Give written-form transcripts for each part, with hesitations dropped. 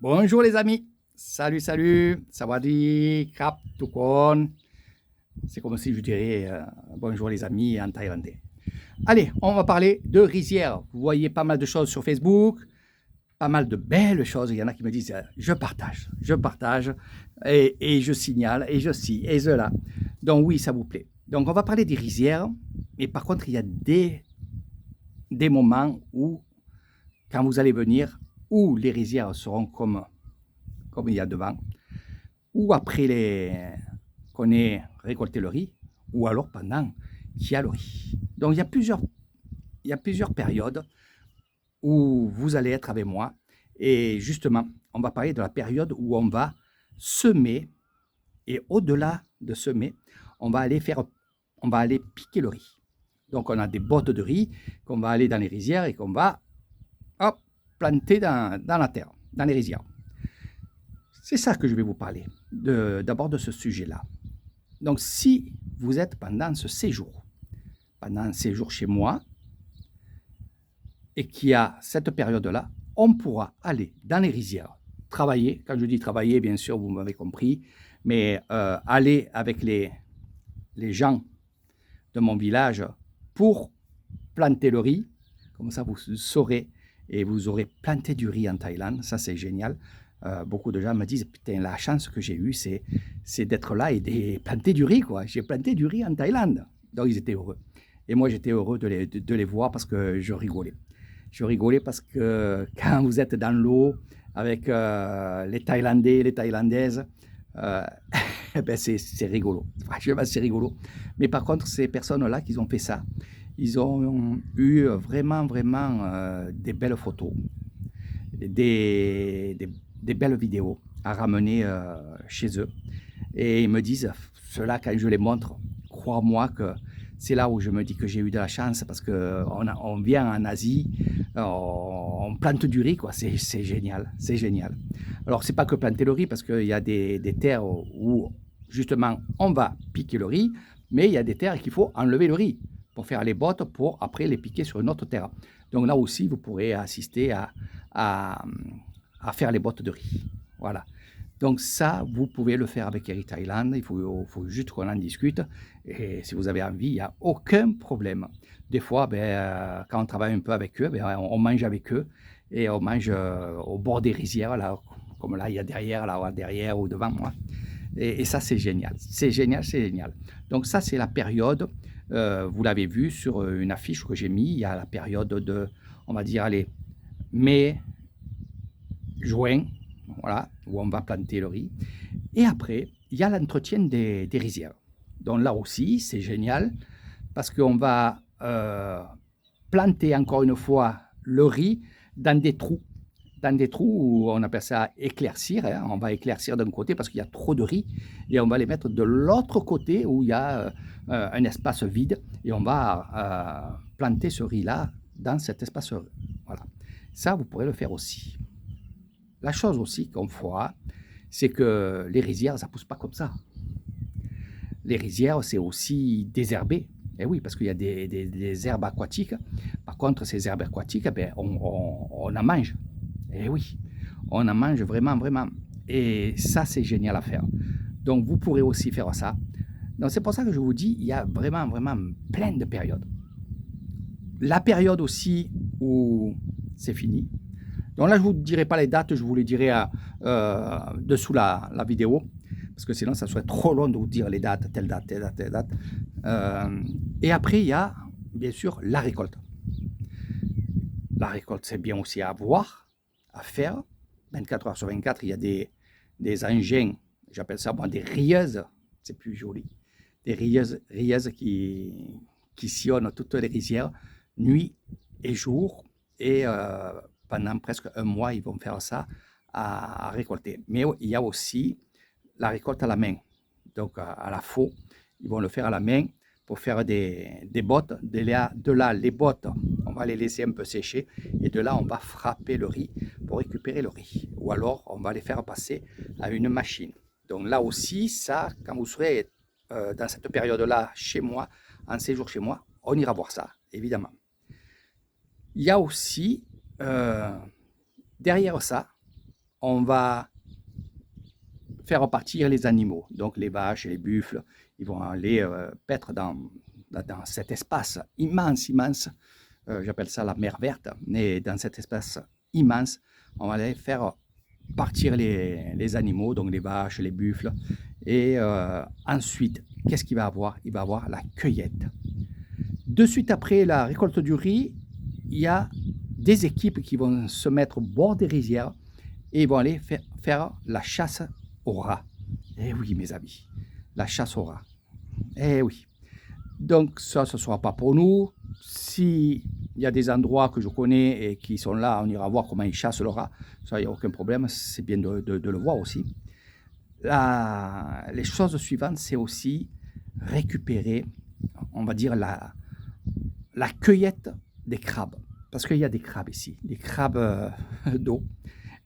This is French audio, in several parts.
Bonjour les amis. Salut, salut. Sawadee krap tukon. C'est comme si je dirais bonjour les amis en thaïlandais. Allez, on va parler de rizières. Vous voyez pas mal de choses sur Facebook, pas mal de belles choses. Il y en a qui me disent je partage, et je signale, et je ci, et cela. Donc oui, ça vous plaît. Donc on va parler des rizières, mais par contre, il y a des moments où, quand vous allez venir, où les rizières seront comme il y a devant, ou après qu'on ait récolté le riz, ou alors pendant qu'il y a le riz. Donc il y a plusieurs périodes où vous allez être avec moi. Et justement, on va parler de la période où on va semer. Et au-delà de semer, on va aller piquer le riz. Donc on a des bottes de riz qu'on va aller dans les rizières et qu'on va hop, planter dans la terre, dans les rizières. C'est ça que je vais vous parler, d'abord de ce sujet-là. Donc, si vous êtes pendant un séjour chez moi, et qu'il y a cette période-là, on pourra aller dans les rizières, travailler. Quand je dis travailler, bien sûr, vous m'avez compris, mais aller avec les gens de mon village pour planter le riz. Comme ça, vous saurez et vous aurez planté du riz en Thaïlande. Ça, c'est génial. Beaucoup de gens me disent, putain, la chance que j'ai eue, c'est d'être là et de planter du riz, quoi. J'ai planté du riz en Thaïlande. Donc, ils étaient heureux. Et moi, j'étais heureux de les voir parce que je rigolais. Je rigolais parce que quand vous êtes dans l'eau avec les Thaïlandais, les Thaïlandaises, euh, ben c'est rigolo. Franchement, c'est rigolo. Mais par contre, ces personnes-là qui ont fait ça, ils ont eu vraiment, vraiment des belles photos, des belles vidéos à ramener chez eux. Et ils me disent, cela, quand je les montre, crois-moi que c'est là où je me dis que j'ai eu de la chance parce qu'on vient en Asie, on plante du riz, quoi. C'est génial, c'est génial. Alors, c'est pas que planter le riz parce qu'il y a des terres où justement on va piquer le riz, mais il y a des terres qu'il faut enlever le riz pour faire les bottes pour après les piquer sur une autre terre. Donc là aussi, vous pourrez assister à, à faire les bottes de riz. Voilà. Donc ça, vous pouvez le faire avec Eric Thailand, il faut juste qu'on en discute. Et si vous avez envie, il n'y a aucun problème. Des fois, quand on travaille un peu avec eux, on mange avec eux et on mange au bord des rizières, là, comme là, il y a derrière, là, derrière ou devant moi. Et ça, c'est génial. C'est génial, c'est génial. Donc ça, c'est la période, vous l'avez vu sur une affiche que j'ai mis, il y a la période de, on va dire, allez, mai, juin, voilà, où on va planter le riz. Et après, il y a l'entretien des rizières. Donc là aussi, c'est génial parce qu'on va planter encore une fois le riz dans des trous. Dans des trous où on appelle ça éclaircir. Hein. On va éclaircir d'un côté parce qu'il y a trop de riz et on va les mettre de l'autre côté où il y a un espace vide et on va planter ce riz-là dans cet espace. Voilà. Ça, vous pourrez le faire aussi. La chose aussi qu'on fera, c'est que les rizières, ça ne pousse pas comme ça. Les rizières, c'est aussi désherbé. Et oui, parce qu'il y a des herbes aquatiques. Par contre, ces herbes aquatiques, on en mange. Et oui, on en mange vraiment, vraiment. Et ça, c'est génial à faire. Donc, vous pourrez aussi faire ça. Donc, c'est pour ça que je vous dis, il y a vraiment, vraiment plein de périodes. La période aussi où c'est fini. Donc là, je ne vous dirai pas les dates, je vous les dirai dessous la vidéo, parce que sinon, ça serait trop long de vous dire les dates, telle date, telle date, telle date. Et après, il y a, bien sûr, la récolte. La récolte, c'est bien aussi à voir, à faire. 24 heures sur 24, il y a des engins, j'appelle ça moi des rieuses, c'est plus joli. Des rieuses qui sillonnent toutes les rizières, nuit et jour. Et pendant presque un mois, ils vont faire ça à récolter. Mais il y a aussi la récolte à la main. Donc à la faux, ils vont le faire à la main pour faire des bottes. De là, les bottes, on va les laisser un peu sécher. Et de là, on va frapper le riz pour récupérer le riz. Ou alors, on va les faire passer à une machine. Donc là aussi, ça, quand vous serez dans cette période-là chez moi, en séjour chez moi, on ira voir ça, évidemment. Il y a aussi, derrière ça, on va faire repartir les animaux. Donc les vaches et les buffles, ils vont aller paître dans cet espace immense, immense. J'appelle ça la mer verte. Et dans cet espace immense, on va aller faire partir les animaux, donc les vaches, les buffles. Et ensuite, qu'est-ce qu'il va avoir? Il va avoir la cueillette. De suite après la récolte du riz, il y a des équipes qui vont se mettre au bord des rizières et ils vont aller faire la chasse au rat. Eh oui, mes amis, la chasse au rat. Eh oui. Donc ça, ce ne sera pas pour nous. S'il y a des endroits que je connais et qui sont là, on ira voir comment ils chassent le rat. Ça, il n'y a aucun problème. C'est bien de le voir aussi. Les choses suivantes, c'est aussi récupérer, on va dire, la cueillette des crabes. Parce qu'il y a des crabes ici, des crabes d'eau,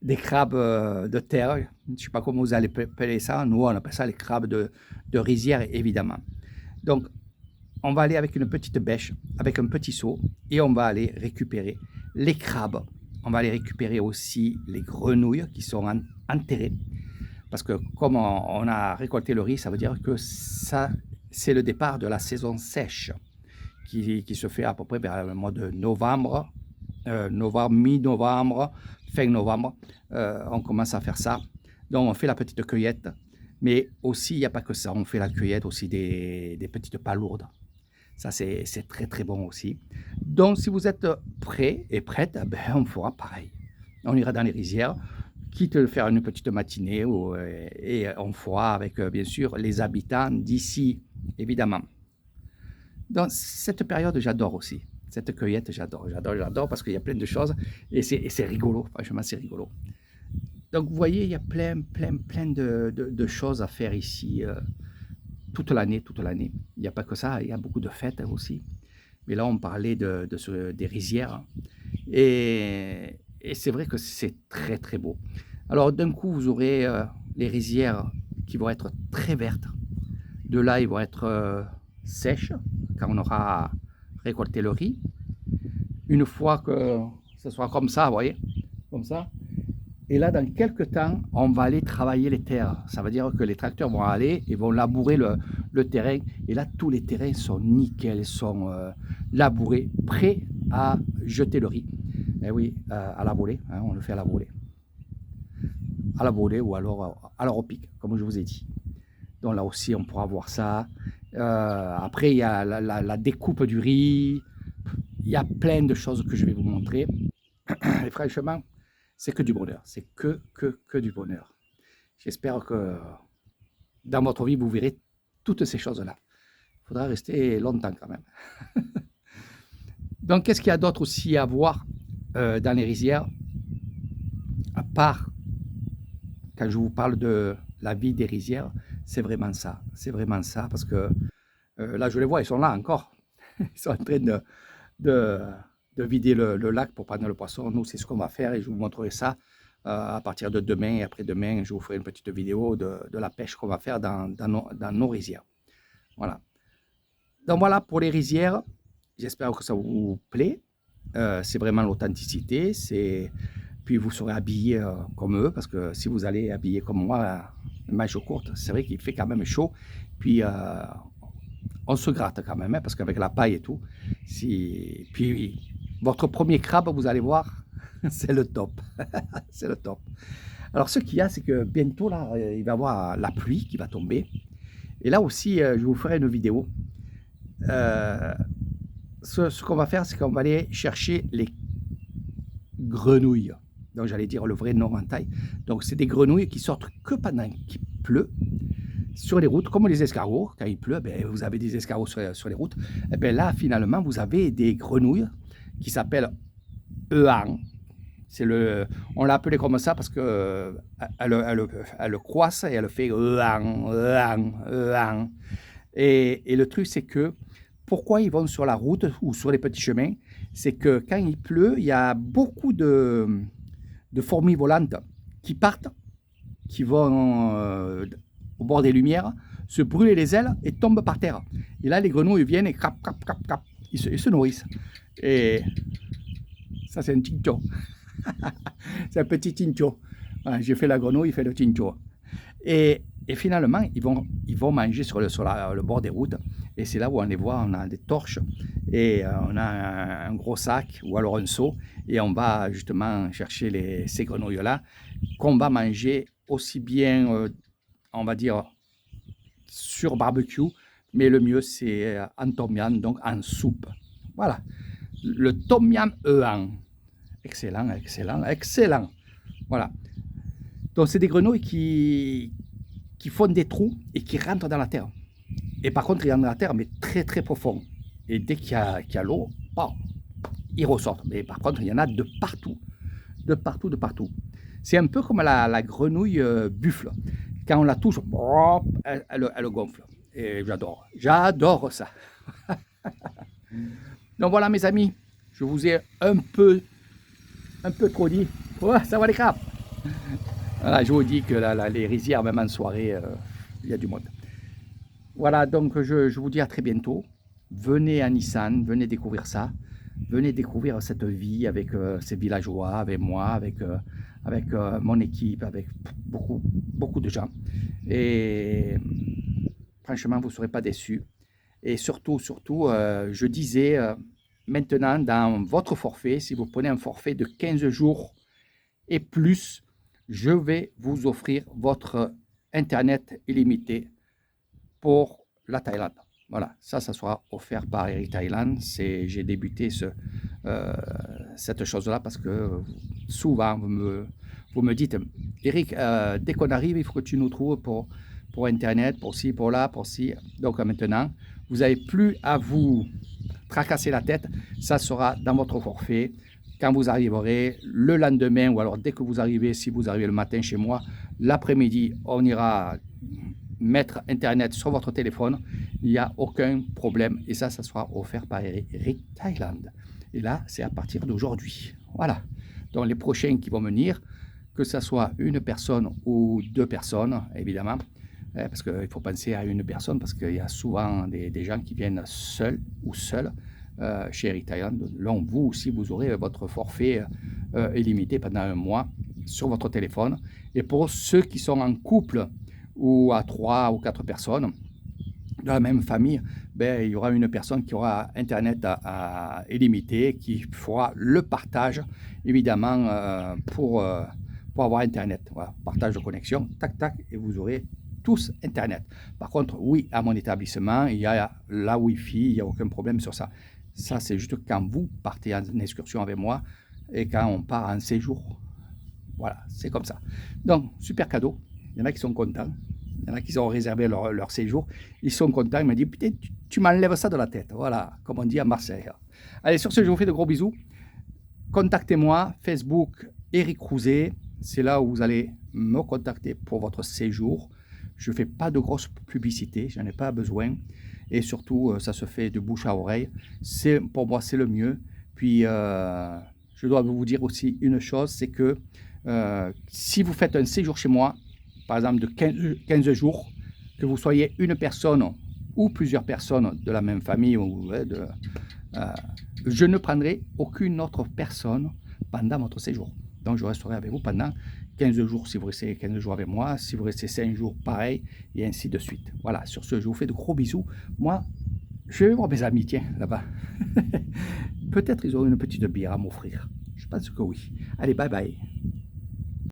des crabes de terre. Je ne sais pas comment vous allez appeler ça. Nous, on appelle ça les crabes de rizière, évidemment. Donc, on va aller avec une petite bêche, avec un petit seau, et on va aller récupérer les crabes. On va aller récupérer aussi les grenouilles qui sont enterrées. Parce que comme on a récolté le riz, ça veut dire que ça, c'est le départ de la saison sèche qui se fait à peu près vers le mois de novembre, mi-novembre, fin novembre. On commence à faire ça. Donc on fait la petite cueillette. Mais aussi, il n'y a pas que ça. On fait la cueillette aussi des petites palourdes. Ça, c'est très, très bon aussi. Donc, si vous êtes prêts et prêtes, ben, on fera pareil. On ira dans les rizières, quitte de faire une petite matinée et on fera avec, bien sûr, les habitants d'ici, évidemment. Donc, cette période, j'adore aussi. Cette cueillette, j'adore parce qu'il y a plein de choses et c'est rigolo. Franchement, c'est rigolo. Donc, vous voyez, il y a plein de choses à faire ici toute l'année. Il n'y a pas que ça, il y a beaucoup de fêtes aussi. Mais là, on parlait des rizières. Et c'est vrai que c'est très, très beau. Alors, d'un coup, vous aurez les rizières qui vont être très vertes. De là, ils vont être sèches quand on aura récolté le riz. Une fois que ce sera comme ça, vous voyez, comme ça. Et là, dans quelques temps, on va aller travailler les terres. Ça veut dire que les tracteurs vont aller et vont labourer le terrain. Et là, tous les terrains sont nickel, ils sont labourés, prêts à jeter le riz. Et oui, à la volée, hein, on le fait à la volée. À la volée ou alors à la repique, comme je vous ai dit. Donc là aussi, on pourra voir ça. Après, il y a la découpe du riz. Il y a plein de choses que je vais vous montrer. Et franchement, c'est que du bonheur. C'est que du bonheur. J'espère que dans votre vie, vous verrez toutes ces choses-là. Il faudra rester longtemps quand même. Donc, qu'est-ce qu'il y a d'autre aussi à voir dans les rizières? À part, quand je vous parle de la vie des rizières, c'est vraiment ça. C'est vraiment ça parce que là, je les vois, ils sont là encore. Ils sont en train de vider le lac pour prendre le poisson. Nous, c'est ce qu'on va faire et je vous montrerai ça à partir de demain et après-demain. Je vous ferai une petite vidéo de la pêche qu'on va faire dans nos rizières. Voilà. Donc voilà pour les rizières. J'espère que ça vous plaît. C'est vraiment l'authenticité. Puis vous serez habillés comme eux parce que si vous allez habiller comme moi, manches courtes, c'est vrai qu'il fait quand même chaud. Puis on se gratte quand même, hein, parce qu'avec la paille et tout. Puis votre premier crabe, vous allez voir, c'est le top. C'est le top. Alors ce qu'il y a, c'est que bientôt, là, il va y avoir la pluie qui va tomber. Et là aussi, je vous ferai une vidéo. Ce qu'on va faire, c'est qu'on va aller chercher les grenouilles. Donc j'allais dire le vrai nom en taille. Donc c'est des grenouilles qui sortent que pendant qu'il pleut. Sur les routes, comme les escargots, quand il pleut, ben, vous avez des escargots sur les routes. Et ben là, finalement, vous avez des grenouilles qui s'appellent euans. On l'a appelé comme ça parce que elle croisse et elle fait euan. Et le truc, c'est que pourquoi ils vont sur la route ou sur les petits chemins, c'est que quand il pleut, il y a beaucoup de fourmis volantes qui partent, qui vont au bord des lumières, se brûler les ailes et tombent par terre. Et là, les grenouilles viennent et crap, ils se nourrissent. Et ça, c'est un tincho. C'est un petit tincho. Ouais, j'ai fait la grenouille, il fait le tincho. Et finalement, ils vont manger sur le bord des routes. Et c'est là où on les voit, on a des torches et on a un gros sac ou alors un seau. Et on va justement chercher ces grenouilles-là qu'on va manger aussi bien, on va dire, sur barbecue. Mais le mieux, c'est en tom yum, donc en soupe. Voilà. Le tom yum Euan. Excellent, excellent, excellent. Voilà. Donc, c'est des grenouilles qui font des trous et qui rentrent dans la terre. Et par contre, ils rentrent dans la terre, mais très très profond. Et dès qu'il y a l'eau, oh, ils ressortent. Mais par contre, il y en a de partout. De partout, de partout. C'est un peu comme la grenouille buffle. Quand on la touche, elle gonfle. Et j'adore. J'adore ça. Donc voilà, mes amis. Je vous ai un peu trop dit. Ouais, ça va les crapes. Voilà, je vous dis que les rizières, même en soirée, il y a du monde. Voilà, donc je vous dis à très bientôt. Venez à Nissan, venez découvrir ça. Venez découvrir cette vie avec ces villageois, avec moi, avec mon équipe, avec beaucoup de gens. Et franchement, vous ne serez pas déçus. Et surtout, je disais, maintenant, dans votre forfait, si vous prenez un forfait de 15 jours et plus, je vais vous offrir votre Internet illimité pour la Thaïlande. Voilà, ça sera offert par Eric Thailand. J'ai débuté cette chose-là parce que souvent, vous me dites, Eric, dès qu'on arrive, il faut que tu nous trouves pour Internet, pour ci, pour là, pour ci. Donc maintenant, vous n'avez plus à vous tracasser la tête. Ça sera dans votre forfait. Quand vous arriverez le lendemain, ou alors dès que vous arrivez, si vous arrivez le matin chez moi, l'après-midi, on ira mettre Internet sur votre téléphone, il n'y a aucun problème. Et ça sera offert par Eric Thailand. Et là, c'est à partir d'aujourd'hui. Voilà. Donc les prochains qui vont venir, que ce soit une personne ou deux personnes, évidemment, parce qu'il faut penser à une personne, parce qu'il y a souvent des gens qui viennent seuls ou seuls chez Eric Thailand. Là, vous aussi, vous aurez votre forfait illimité pendant un mois sur votre téléphone. Et pour ceux qui sont en couple, ou à 3 ou 4 personnes de la même famille, ben, il y aura une personne qui aura Internet illimité, qui fera le partage, évidemment, pour avoir Internet. Voilà, partage de connexion, tac, tac, et vous aurez tous Internet. Par contre, oui, à mon établissement, il y a la Wi-Fi, il n'y a aucun problème sur ça. Ça, c'est juste quand vous partez en excursion avec moi et quand on part en séjour. Voilà, c'est comme ça. Donc, super cadeau. Il y en a qui sont contents. Il y en a qui ont réservé leur séjour. Ils sont contents. Ils m'ont dit, putain, tu m'enlèves ça de la tête. Voilà, comme on dit à Marseille. Allez, sur ce, je vous fais de gros bisous. Contactez-moi, Facebook, Eric Crouzet. C'est là où vous allez me contacter pour votre séjour. Je ne fais pas de grosse publicité, je n'en ai pas besoin. Et surtout, ça se fait de bouche à oreille. Pour moi, c'est le mieux. Puis, je dois vous dire aussi une chose, c'est que si vous faites un séjour chez moi, par exemple de 15 jours, que vous soyez une personne ou plusieurs personnes de la même famille, je ne prendrai aucune autre personne pendant votre séjour. Donc je resterai avec vous pendant 15 jours si vous restez 15 jours avec moi, si vous restez 5 jours, pareil, et ainsi de suite. Voilà, sur ce, je vous fais de gros bisous. Moi, je vais voir mes amis, tiens, là-bas. Peut-être ils auront une petite bière à m'offrir. Je pense que oui. Allez, bye bye.